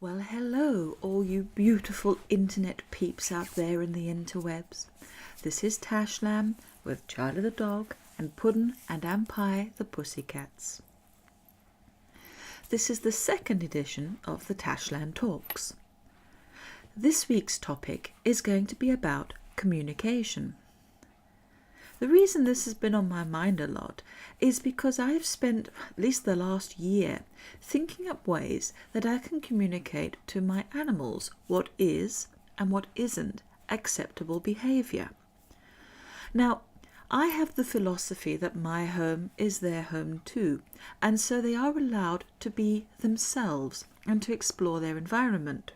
Well, hello, all you beautiful internet peeps out there in the interwebs. This is Tashlan with Charlie the dog and Puddon Anpye the pussycats. This is the second edition of the Tashlan Talks. This week's topic is going to be about communication. The reason this has been on my mind a lot is because I've spent at least the last year thinking up ways that I can communicate to my animals what is and what isn't acceptable behaviour. Now, I have the philosophy that my home is their home too, and so they are allowed to be themselves and to explore their environment.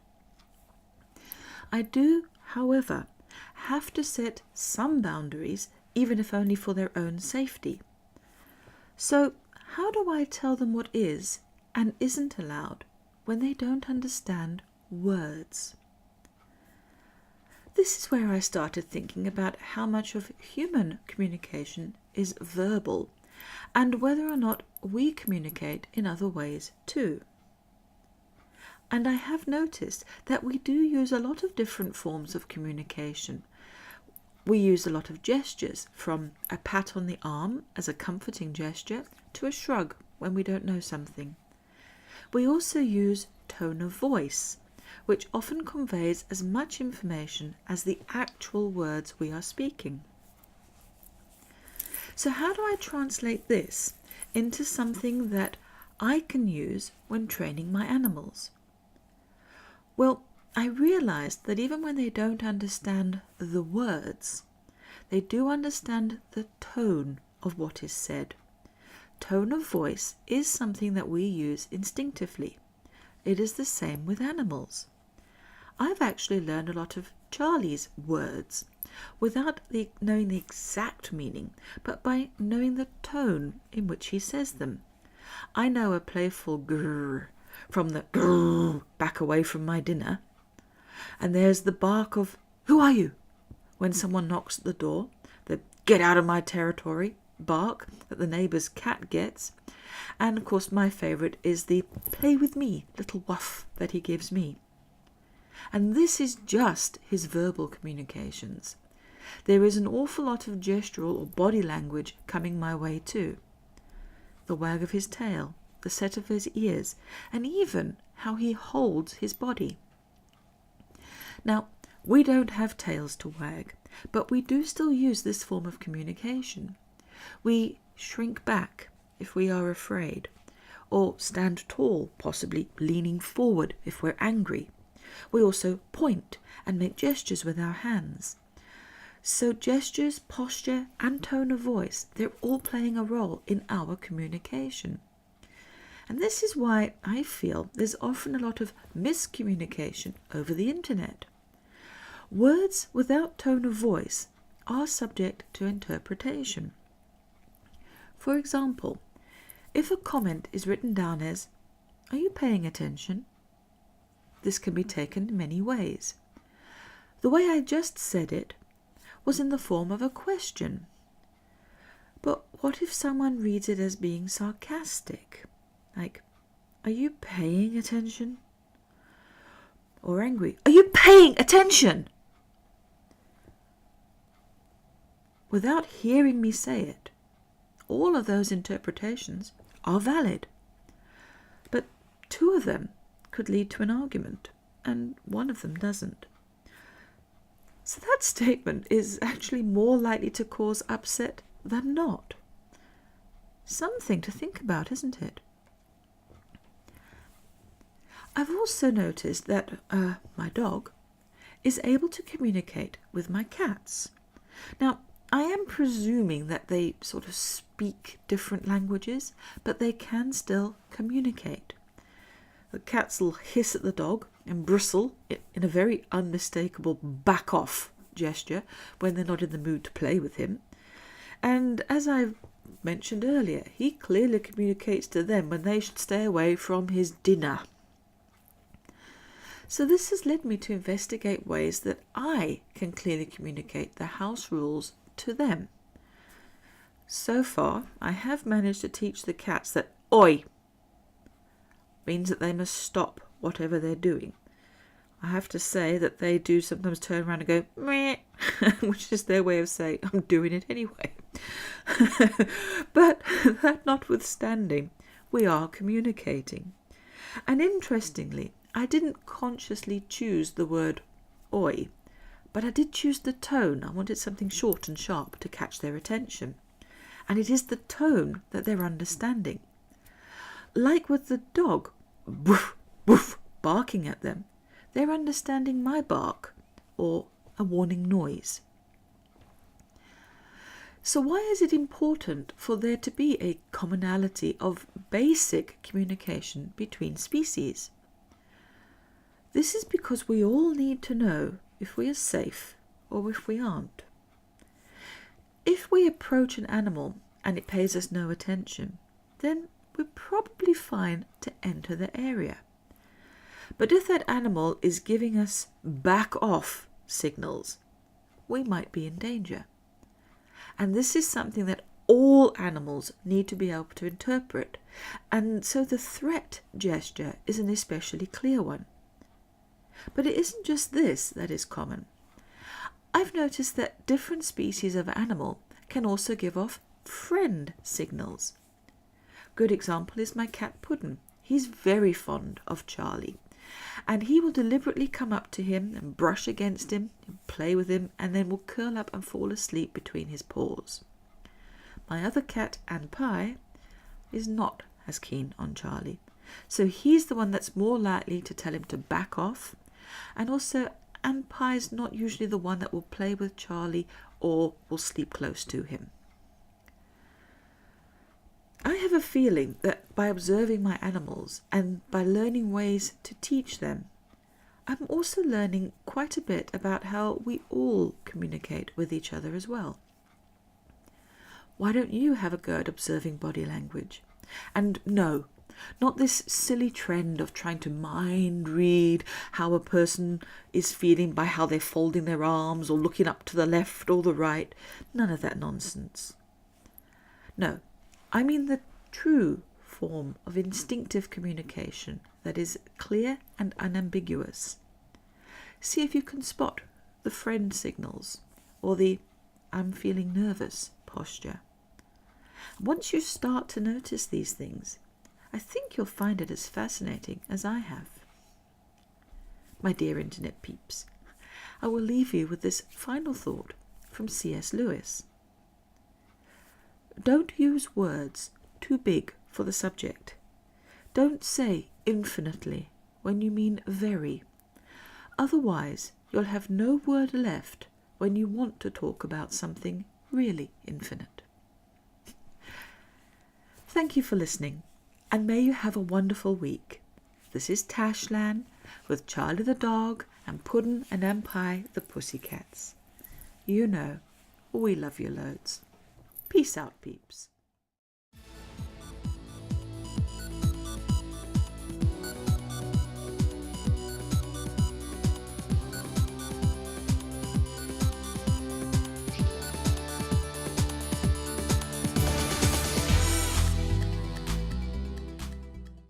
I do, however, have to set some boundaries, even if only for their own safety. So, how do I tell them what is and isn't allowed when they don't understand words? This is where I started thinking about how much of human communication is verbal and whether or not we communicate in other ways too. And I have noticed that we do use a lot of different forms of communication. We use a lot of gestures, from a pat on the arm as a comforting gesture to a shrug when we don't know something. We also use tone of voice, which often conveys as much information as the actual words we are speaking. So how do I translate this into something that I can use when training my animals? Well, I realized that even when they don't understand the words, they do understand the tone of what is said. Tone of voice is something that we use instinctively. It is the same with animals. I've actually learned a lot of Charlie's words without knowing the exact meaning, but by knowing the tone in which he says them. I know a playful grrr from the grrr back away from my dinner. And there's the bark of, "Who are you?" when someone knocks at the door, the "get out of my territory" bark that the neighbour's cat gets, and of course my favourite is the "play with me" little woof that he gives me. And this is just his verbal communications. There is an awful lot of gestural or body language coming my way too. The wag of his tail, the set of his ears, and even how he holds his body. Now, we don't have tails to wag, but we do still use this form of communication. We shrink back if we are afraid, or stand tall, possibly leaning forward if we're angry. We also point and make gestures with our hands. So gestures, posture, and tone of voice, they're all playing a role in our communication. And this is why I feel there's often a lot of miscommunication over the internet. Words without tone of voice are subject to interpretation. For example, if a comment is written down as, "Are you paying attention?" this can be taken many ways. The way I just said it was in the form of a question. But what if someone reads it as being sarcastic? Like, "Are you paying attention?" Or angry, "Are you paying attention?" Without hearing me say it, all of those interpretations are valid. But two of them could lead to an argument, and one of them doesn't. So that statement is actually more likely to cause upset than not. Something to think about, isn't it? I've also noticed that my dog is able to communicate with my cats. Now, I am presuming that they sort of speak different languages, but they can still communicate. The cats will hiss at the dog and bristle in a very unmistakable back off gesture when they're not in the mood to play with him. And as I mentioned earlier, he clearly communicates to them when they should stay away from his dinner. So this has led me to investigate ways that I can clearly communicate the house rules to them. So far, I have managed to teach the cats that "oi" means that they must stop whatever they're doing. I have to say that they do sometimes turn around and go, meh, which is their way of saying, I'm doing it anyway. But that notwithstanding, we are communicating. And interestingly, I didn't consciously choose the word oi, but I did choose the tone. I wanted something short and sharp to catch their attention. And it is the tone that they're understanding. Like with the dog, woof, woof, barking at them, they're understanding my bark or a warning noise. So why is it important for there to be a commonality of basic communication between species? This is because we all need to know if we are safe or if we aren't. If we approach an animal and it pays us no attention, then we're probably fine to enter the area. But if that animal is giving us back off signals, we might be in danger. And this is something that all animals need to be able to interpret. And so the threat gesture is an especially clear one. But it isn't just this that is common. I've noticed that different species of animal can also give off friend signals. Good example is my cat Puddon. He's very fond of Charlie. And he will deliberately come up to him and brush against him, and play with him, and then will curl up and fall asleep between his paws. My other cat, Anpye, is not as keen on Charlie. So he's the one that's more likely to tell him to back off. And also, Anpye's not usually the one that will play with Charlie or will sleep close to him. I have a feeling that by observing my animals and by learning ways to teach them, I'm also learning quite a bit about how we all communicate with each other as well. Why don't you have a go at observing body language? And no, not this silly trend of trying to mind read how a person is feeling by how they're folding their arms or looking up to the left or the right. None of that nonsense. No, I mean the true form of instinctive communication that is clear and unambiguous. See if you can spot the friend signals or the I'm feeling nervous posture. Once you start to notice these things, I think you'll find it as fascinating as I have. My dear internet peeps, I will leave you with this final thought from C.S. Lewis. Don't use words too big for the subject. Don't say infinitely when you mean very. Otherwise, you'll have no word left when you want to talk about something really infinite. Thank you for listening, and may you have a wonderful week. This is Tashlan with Charlie the dog and Puddon Anpye the pussycats. You know, we love you loads. Peace out, peeps.